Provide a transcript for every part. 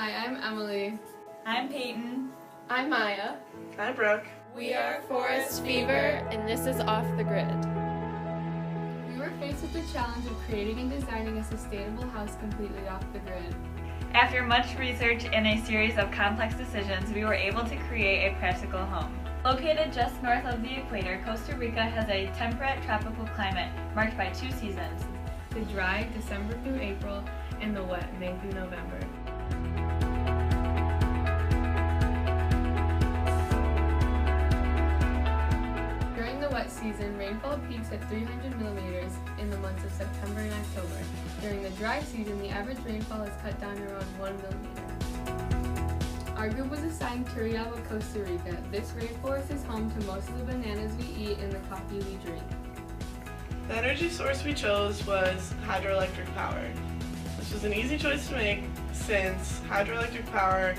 Hi, I'm Emily. I'm Peyton. I'm Miaya. I'm Brooke. We are Forest Fever, and this is Off the Grid. We were faced with the challenge of creating and designing a sustainable house completely off the grid. After much research and a series of complex decisions, we were able to create a practical home. Located just north of the equator, Costa Rica has a temperate tropical climate marked by 2 seasons. The dry, December through April, and the wet, May through November. During the wet season, rainfall peaks at 300 millimeters in the months of September and October. During the dry season, the average rainfall is cut down to around 1 millimeter. Our group was assigned Turrialba, Costa Rica. This rainforest is home to most of the bananas we eat and the coffee we drink. The energy source we chose was hydroelectric power. This was an easy choice to make since hydroelectric power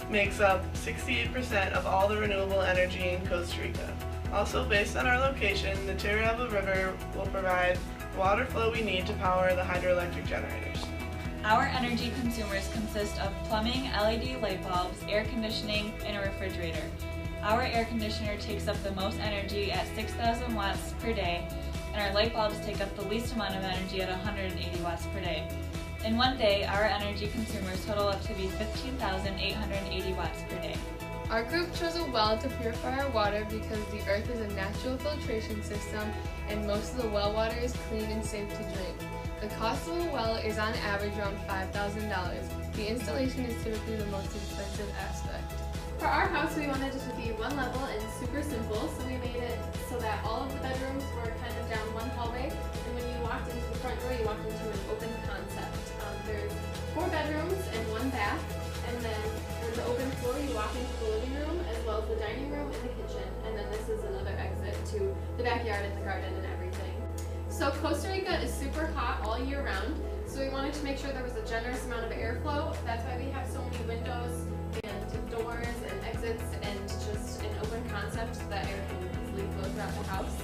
makes up 68% of all the renewable energy in Costa Rica. Also, based on our location, the Turrialba River will provide the water flow we need to power the hydroelectric generators. Our energy consumers consist of plumbing, LED light bulbs, air conditioning, and a refrigerator. Our air conditioner takes up the most energy at 6,000 watts per day, and our light bulbs take up the least amount of energy at 180 watts per day. In one day, our energy consumers total up to be 15,880 watts per day. Our group chose a well to purify our water because the earth is a natural filtration system and most of the well water is clean and safe to drink. The cost of a well is on average around $5,000. The installation is typically the most expensive aspect. For our house, we wanted it to be one level and super simple, so we made it so that all of the bedrooms were kind of down one hallway, and when you walked into the front door, you walked into an open concept. There's 4 bedrooms and 1 bath, and then there's the open floor, you walk into the living room, as well as the dining room and the kitchen, and then this is another exit to the backyard and the garden and everything. So Costa Rica is super hot all year round, so we wanted to make sure there was a generous amount of airflow. That's why we have so many windows and doors and exits and just an open concept so that air can easily flow throughout the house.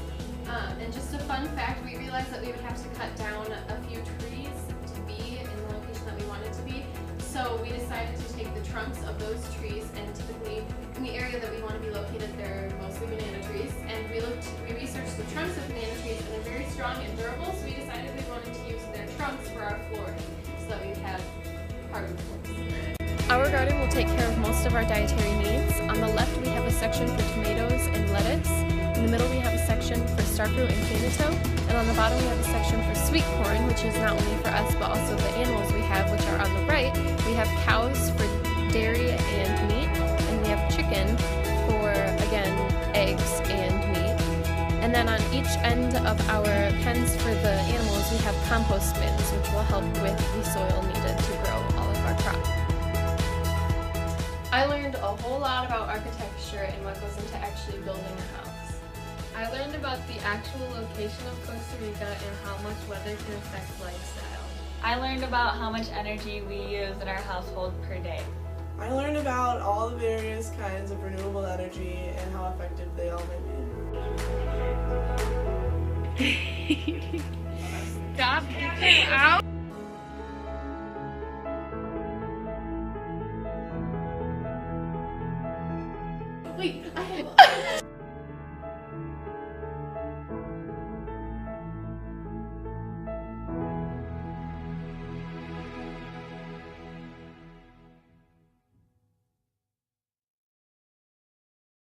And just a fun fact, we realized that we would have to cut down a few trees to be in the location that we wanted to be. So we decided to take the trunks of those trees, and typically in the area that we want to be located, they're mostly banana trees. And we researched the trunks of banana trees, and they're very strong and durable. So we decided we wanted to use their trunks for our flooring, so that we have hardwood floors. Our garden will take care of most of our dietary needs. On the left, we have a section for tomatoes and lettuce. In the middle, we have a section for starfruit and cantaloupe. And on the bottom, we have a section for sweet corn, which is not only for us, but also the animals we have, which are on the right. We have cows for dairy and meat, and we have chicken for, again, eggs and meat. And then on each end of our pens for the animals, we have compost bins, which will help with the soil needed to grow all of our crops. I learned a whole lot about architecture and what goes into actually building a house. I learned about the actual location of Costa Rica and how much weather can affect lifestyle. I learned about how much energy we use in our household per day. I learned about all the various kinds of renewable energy and how effective they all may be. Stop! Get out!